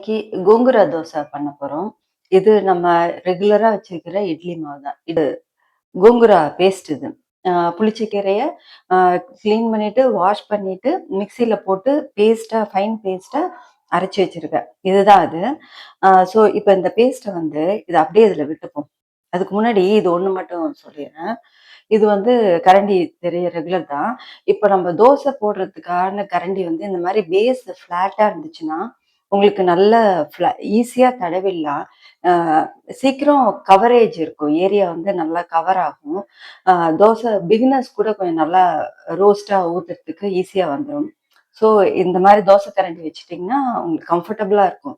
இன்னைக்கு கோங்குரா தோசை பண்ண போறோம். இது நம்ம ரெகுலரா வச்சிருக்கிற இட்லி மாவு தான். இது கோங்குரா பேஸ்ட் இது. புளிச்சக்கீரைய அ கிளீன் பண்ணிட்டு, வாஷ் பண்ணிட்டு, மிக்ஸியில போட்டு ஃபைன் பேஸ்ட்டா அரைச்சு வச்சிருக்கேன். இதுதான் அது. இப்ப இந்த பேஸ்ட்ட வந்து இத அப்படியே இதுல விட்டுப்போம். அதுக்கு முன்னாடி இது ஒண்ணு மட்டும் சொல்லிர்றேன். இது வந்து கரண்டி ரெகுலர் தான். இப்ப நம்ம தோசை போடுறதுக்கான கரண்டி வந்து இந்த மாரி பேஸ் ஃப்ளாட்டா இருந்துச்சுன்னா, உங்களுக்கு நல்ல ஈஸியா தடவிடலாம். அ சீக்கிரம் கவரேஜ் இருக்கும். ஏரியா வந்து நல்லா கவர் ஆகும். அ தோசை பிகினர்ஸ் கூட கொஞ்சம் நல்லா ரோஸ்ட்டா ஊத்துறதுக்கு ஈஸியா வந்துரும். ஸோ இந்த மாரி தோசை கரண்டி வச்சுட்டீங்கன்னா, உங்களுக்கு கம்ஃபர்டபுளா இருக்கும்.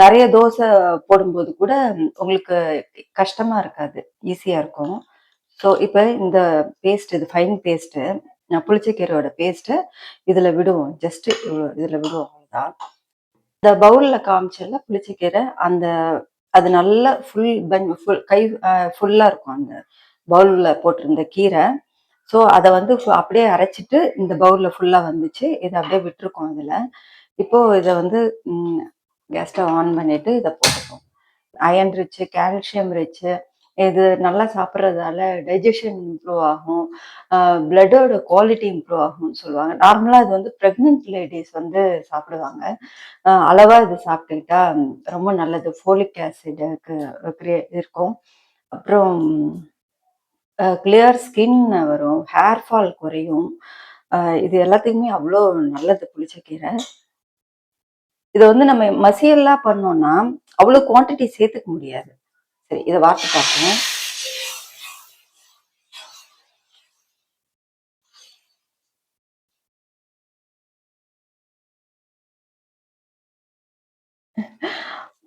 நெறைய தோசை போடும்போது கூட உங்களுக்கு கஷ்டமா இருக்காது. ஈஸியா இருக்கும். இப்ப இந்த இது ஃபைன் பேஸ்ட்டு, புளிச்சக்கீரையோட பேஸ்ட்ட இதுல விடுவோம். ஜஸ்ட் இதுல விடுவோம் அவ்வளோதான். இந்த பவுல்ல காமிச்சேன்ல புளிச்சக்கீரை, அது நல்லா ஃபுல் கை ஃபுல்லா இருக்கும் அந்த பவுல்ல போட்டிருந்த கீரை. அத வந்து அப்படியே அரைச்சுட்டு இந்த பவுல்ல ஃபுல்லா வந்துச்சு. இத அப்படியே விட்டுருக்கோம் இதுல. இப்போ இத வந்து ம் கேஸ் ஸ்டவ் ஆன் பண்ணிட்டு இத போட்டுப்போம். Iron rich, calcium rich. இது நல்லா சாப்பிடுறதால டைஜஷன் இம்ப்ரூவ் ஆகும். பிளட்டோட குவாலிட்டி இம்ப்ரூவ் ஆகும்னு சொல்லுவாங்க. நார்மலா இது வந்து பிரெக்னன்ட் லேடீஸ் வந்து சாப்பிடுவாங்க. அளவா இது சாப்பிட்டுக்கிட்டா ரொம்ப நல்லது. ஃபோலிக் ஆசிடுக்கு இருக்கும். அப்புறம் கிளியர் ஸ்கின் வரும். ஹேர் ஃபால் குறையும். இது எல்லாத்துக்குமே அவ்ளோ நல்லது புளிச்சக்கீரை. இத வந்து நம்ம மசியல்லாம் பண்ணோம்னா, அவ்ளோ குவான்டிட்டி சேர்த்துக்க முடியாது. சரி, இத வார்த்து பார்ப்போம்.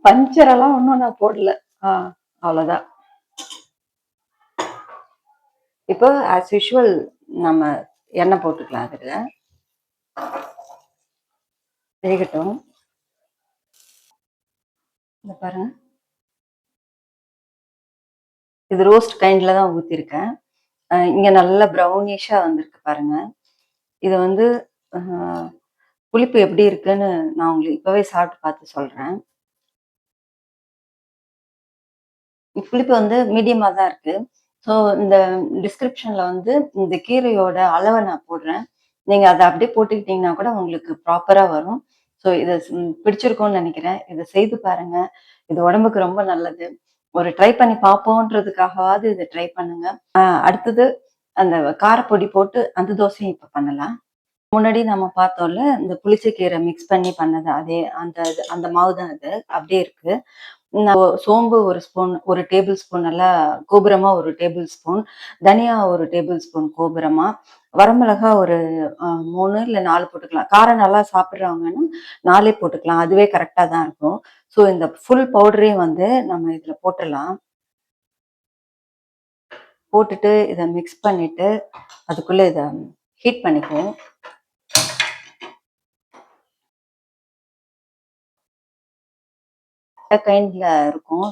பஞ்சரெல்லாம் ஒண்ணும் நான் போடல. ஆ அவ்வளோதான். இப்போ ஆஸ் யூசுவல் நம்ம எண்ணெய் போட்டுக்கலாம் அதுல. வேகட்டும். இந்த பாருங்க. இது ரோஸ்ட் கைண்ட்ல தான் ஊத்திருக்கேன். இங்க நல்லா ப்ரௌனிஷா வந்திருக்கு பாருங்க. இத வந்து அ புளிப்பு எப்படி இருக்குன்னு நான் உங்களுக்கு இப்பவே சாப்பிட்டு பார்த்து சொல்றேன். புளிப்பு வந்து மீடியமா தான் இருக்கு. ஸோ இந்த டிஸ்கிரிப்ஷன்ல வந்து இந்த கீரையோட அளவ நான் போடுறேன். நீங்க அத அப்படியே போட்டுக்கிட்டீங்கன்னா கூட உங்களுக்கு ப்ராப்பரா வரும். இத பிடிச்சிருக்கும்னு நெனைக்கிறேன். இத செய்து பாருங்க. இது உடம்புக்கு ரொம்ப நல்லது. ஒரு ட்ரை பண்ணி பார்ப்போன்றதுக்காகவாவது இத ட்ரை பண்ணுங்க. அடுத்தது அந்த காரப்பொடி போட்டு அந்த தோசையும் இப்ப பண்ணலாம். முன்னாடி நம்ம பார்த்தோம்ல, இந்த புளிச்சக்கீரை மிக்ஸ் பண்ணி பண்ணது அதே அந்த மாவு தான் அது. அப்படியே இருக்கு. சோம்பு 1 ஸ்பூன், 1 டேபிள் ஸ்பூன் நல்லா கோபுரமா 1 டேபிள் ஸ்பூன், தனியா 1 டேபிள் ஸ்பூன் கோபுரமா, வரமிளகா ஒரு 3 இல்ல 4 போட்டுக்கலாம். காரம் நல்லா சாப்பிடுறவங்கன்னா 4 போட்டுக்கலாம். அதுவே கரெக்ட்டா தான் இருக்கும். இந்த ஃபுல் பவுடரையும் வந்து நம்ம இதுல போட்டுறலாம். போட்டுட்டு இத மிக்ஸ் பண்ணிட்டு, அதுக்குள்ள இத ஹீட் பண்ணிக்குவோம். கைண்ட்ல இருக்கும்.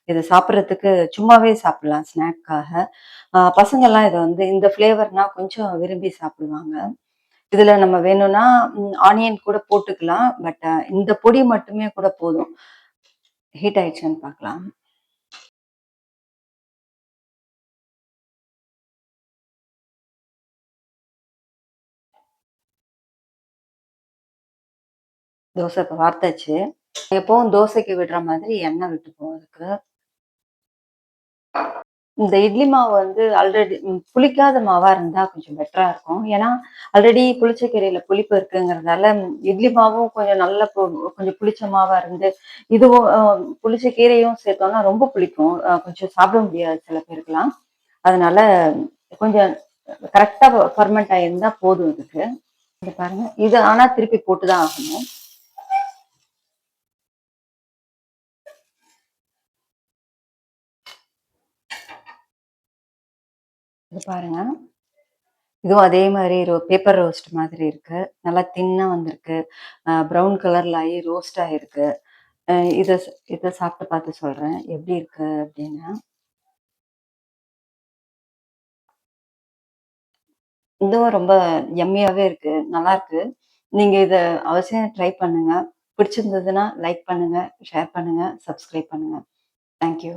இத சாப்பிடுறதுக்கு சும்மாவே சாப்பிடலாம் ஸ்நாக்காக. பசங்கலாம் இத வந்து இந்த ஃப்ளேவர்னா கொஞ்சம் விரும்பி சாப்பிடுவாங்க. இதுல நம்ம வேணும்னா ஆனியன் கூட போட்டுக்கலாம். இந்த பொடி மட்டுமே கூட போதும். ஹீட் ஆயிடுச்சான்னு பார்க்கலாம். தோசை இப்ப வார்த்தாச்சு. எப்பவும் தோசைக்கு விடுற மாதிரி எண்ணெய் விட்டுப்போம் அதுக்கு. இந்த இட்லி மாவு வந்து ஆல்ரெடி புளிக்காத மாவா இருந்தா கொஞ்சம் பெட்டரா இருக்கும். ஏன்னா, ஆல்ரெடி புளிச்சக்கீரையில புளிப்பு இருக்குங்கிறதால, இட்லி மாவும் கொஞ்சம் நல்ல கொஞ்சம் புளிச்ச மாவா இருந்து, இதுவும் புளிச்ச கீரையும் சேர்த்தோம்னா ரொம்ப புளிக்கும். கொஞ்சம் சாப்பிட முடியாது சில பேருக்குலாம். அதனால கொஞ்சம் கரெக்ட்டா ஃபெர்மெண்ட் ஆயிருந்தா போதும் இதுக்கு. இங்க பாருங்க. இது ஆனா திருப்பி போட்டு தான் ஆகணும். இது பாருங்க. இதுவும் அதே மாரி பேப்பர் ரோஸ்ட் மாதிரி இருக்கு. நல்லா தின்னா வந்திருக்கு. ப்ரவுன் கலர்ல ஆயி ரோஸ்ட் ஆயிருக்கு. அ இத இத சாப்பிட்டு பார்த்து சொல்றேன். எப்படி இருக்கு அப்படின்னு. இதுவும் ரொம்ப யம்மியாவே இருக்கு. நல்லாருக்கு. நீங்க இத அவசியம் ட்ரை பண்ணுங்க. பிடிச்சிருந்ததுன்னா லைக் பண்ணுங்க, ஷேர் பண்ணுங்க, சப்ஸ்கிரைப் பண்ணுங்க. Thank you.